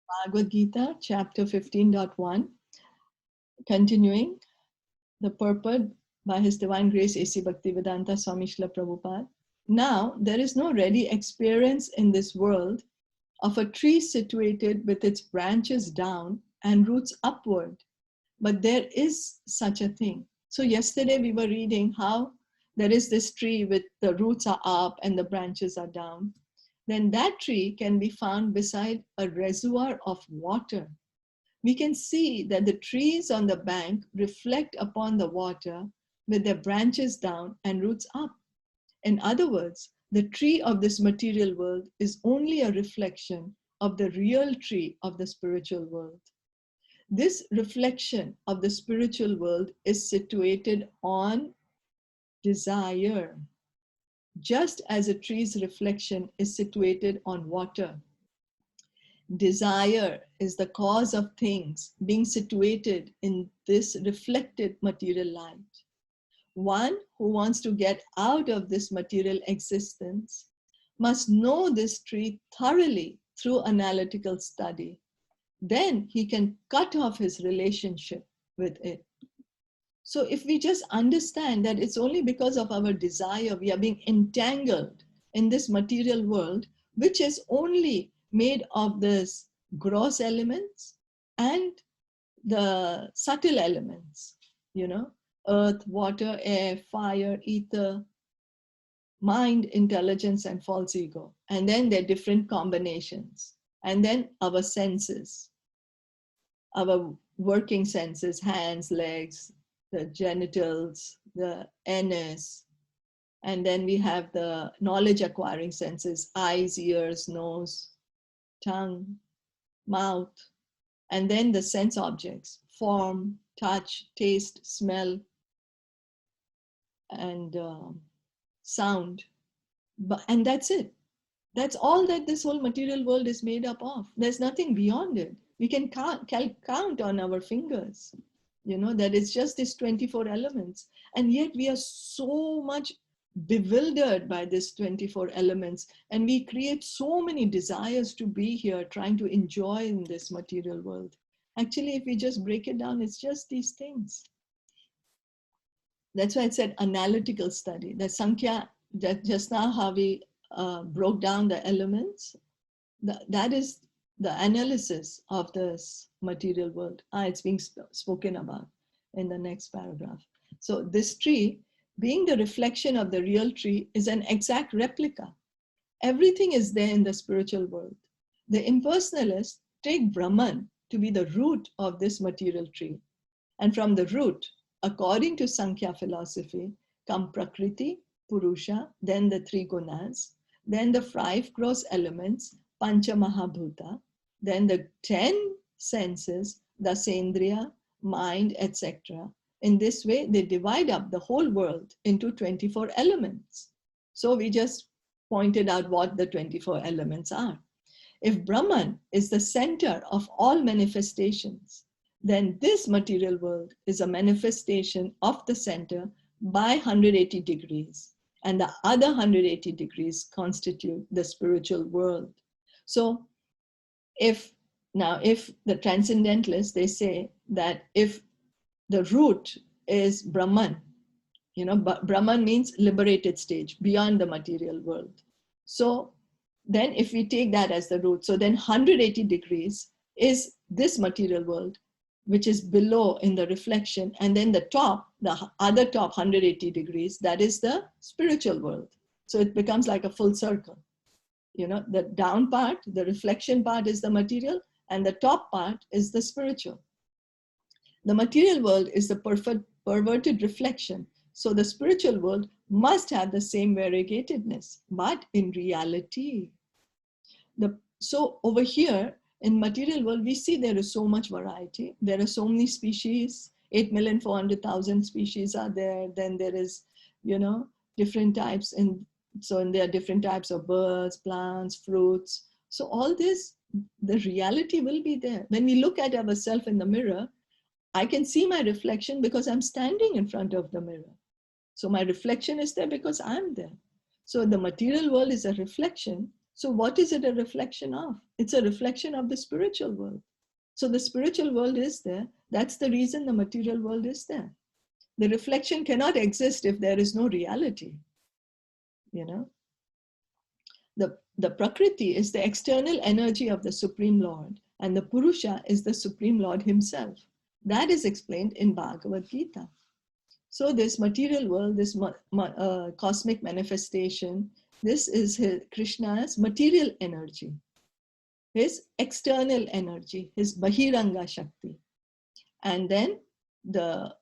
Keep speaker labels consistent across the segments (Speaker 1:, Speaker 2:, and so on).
Speaker 1: Bhagavad Gita, chapter 15.1, continuing the purport by His Divine Grace A.C. Bhaktivedanta Swami Srila Prabhupada. Now, there is no ready experience in this world of a tree situated with its branches down and roots upward, but there is such a thing. So yesterday we were reading how there is this tree with the roots are up and the branches are down. Then that tree can be found beside a reservoir of water. We can see that the trees on the bank reflect upon the water with their branches down and roots up. In other words, the tree of this material world is only a reflection of the real tree of the spiritual world. This reflection of the spiritual world is situated on desire, just as a tree's reflection is situated on water. Desire is the cause of things being situated in this reflected material light. One who wants to get out of this material existence must know this tree thoroughly through analytical study. Then he can cut off his relationship with it. So if we just understand that it's only because of our desire we are being entangled in this material world, which is only made of this gross elements and the subtle elements, earth, water, air, fire, ether, mind, intelligence, and false ego. And then their different combinations. And then our senses, our working senses, hands, legs, the genitals, the anus, and then we have the knowledge acquiring senses, eyes, ears, nose, tongue, mouth, and then the sense objects, form, touch, taste, smell, and sound. And that's it. That's all that this whole material world is made up of. There's nothing beyond it. We can count on our fingers, that it's just these 24 elements. And yet we are so much bewildered by these 24 elements. And we create so many desires to be here, trying to enjoy in this material world. Actually, if we just break it down, it's just these things. That's why it said analytical study. The Sankhya, that just now how we broke down the elements, that is the analysis of this material world. It's being spoken about in the next paragraph. So this tree, being the reflection of the real tree, is an exact replica. Everything is there in the spiritual world. The impersonalists take Brahman to be the root of this material tree. And from the root, according to Sankhya philosophy, come Prakriti, Purusha, then the three gunas, then the 5 gross elements, Pancha Mahabhuta, then the 10 senses, Dasendriya, mind, etc. In this way, they divide up the whole world into 24 elements. So we just pointed out what the 24 elements are. If Brahman is the center of all manifestations, then this material world is a manifestation of the center by 180 degrees. And the other 180 degrees constitute the spiritual world. So if the transcendentalists, they say that if the root is Brahman, Brahman means liberated stage, beyond the material world. So then if we take that as the root, so then 180 degrees is this material world, which is below in the reflection, and then the other top 180 degrees, that is the spiritual world. So it becomes like a full circle. The down part, the reflection part is the material, and the top part is the spiritual. The material world is the perfect perverted reflection. So the spiritual world must have the same variegatedness, but in reality, so over here, in material world, we see there is so much variety. There are so many species, 8,400,000 species are there. Then there is, different types. And there are different types of birds, plants, fruits. So all this, the reality will be there. When we look at ourselves in the mirror, I can see my reflection because I'm standing in front of the mirror. So my reflection is there because I'm there. So the material world is a reflection. So what is it a reflection of? It's a reflection of the spiritual world. So the spiritual world is there. That's the reason the material world is there. The reflection cannot exist if there is no reality. You know, the Prakriti is the external energy of the Supreme Lord, and the Purusha is the Supreme Lord himself. That is explained in Bhagavad Gita. So this material world, this cosmic manifestation, this is Krishna's material energy, his external energy, his Bahiranga Shakti. And then the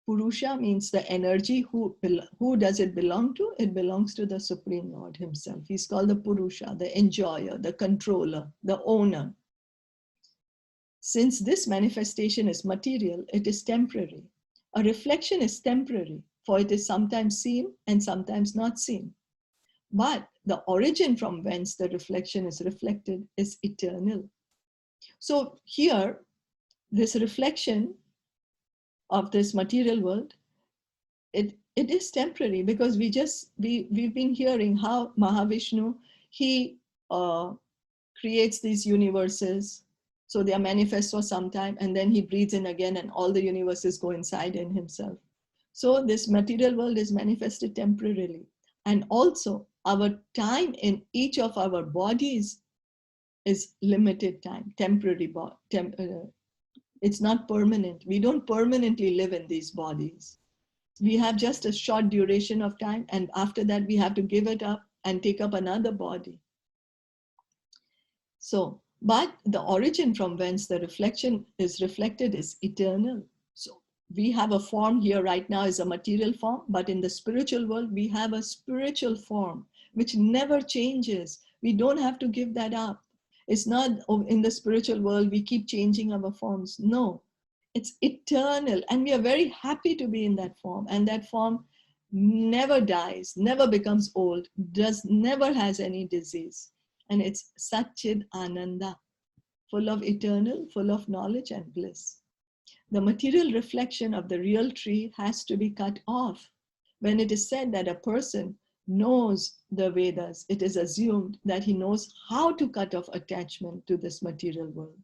Speaker 1: Purusha means the energy. Who does it belong to? It belongs to the Supreme Lord himself. He's called the Purusha, the enjoyer, the controller, the owner. Since this manifestation is material, it is temporary. A reflection is temporary, for it is sometimes seen and sometimes not seen. But the origin from whence the reflection is reflected is eternal. So here, this reflection of this material world, it is temporary, because we've been hearing how Mahavishnu, he creates these universes. So they are manifest for some time, and then he breathes in again, and all the universes go inside in himself. So this material world is manifested temporarily. And also our time in each of our bodies is limited time, temporary. It's not permanent. We don't permanently live in these bodies. We have just a short duration of time, and after that we have to give it up and take up another body. So, but the origin from whence the reflection is reflected is eternal. So we have a form here right now is a material form, but in the spiritual world, we have a spiritual form which never changes. We don't have to give that up. It's not in the spiritual world, we keep changing our forms. No, it's eternal. And we are very happy to be in that form. And that form never dies, never becomes old, never has any disease. And it's Satchid Ananda, full of eternal, full of knowledge and bliss. The material reflection of the real tree has to be cut off. When it is said that a person knows the Vedas, it is assumed that he knows how to cut off attachment to this material world.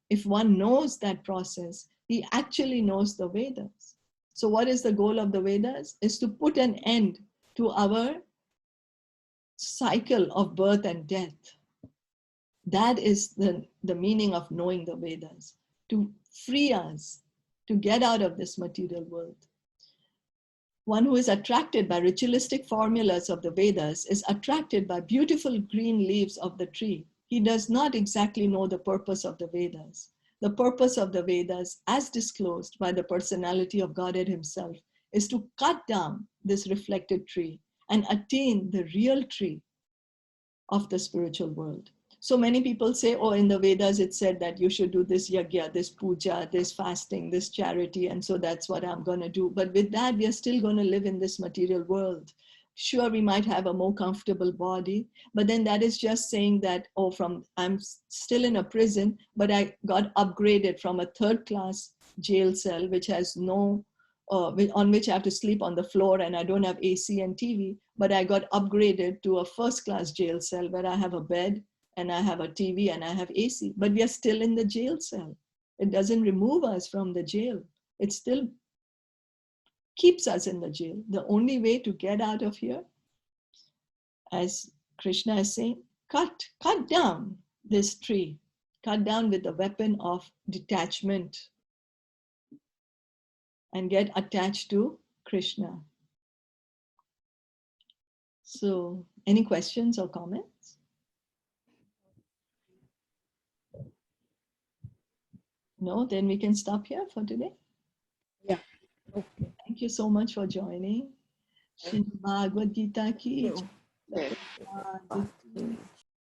Speaker 1: If one knows that process, he actually knows the Vedas. So what is the goal of the Vedas? Is to put an end to our cycle of birth and death. That is the meaning of knowing the Vedas, to free us, to get out of this material world. One who is attracted by ritualistic formulas of the Vedas is attracted by beautiful green leaves of the tree. He does not exactly know the purpose of the Vedas. The purpose of the Vedas, as disclosed by the personality of Godhead himself, is to cut down this reflected tree and attain the real tree of the spiritual world. So many people say, oh, in the Vedas, it said that you should do this yagya, this puja, this fasting, this charity, and so that's what I'm going to do. But with that, we are still going to live in this material world. Sure, we might have a more comfortable body, but then that is just saying that, oh, I'm still in a prison, but I got upgraded from a third-class jail cell, which has no on which I have to sleep on the floor and I don't have AC and TV, but I got upgraded to a first-class jail cell where I have a bed and I have a TV and I have AC, but we are still in the jail cell. It doesn't remove us from the jail. It still keeps us in the jail. The only way to get out of here, as Krishna is saying, cut down this tree, cut down with the weapon of detachment, and get attached to Krishna. So, any questions or comments? No, then we can stop here for today.
Speaker 2: Yeah. Okay.
Speaker 1: Thank you so much for joining. Srimad Bhagavad Gita ki
Speaker 2: Thank you.
Speaker 1: jai.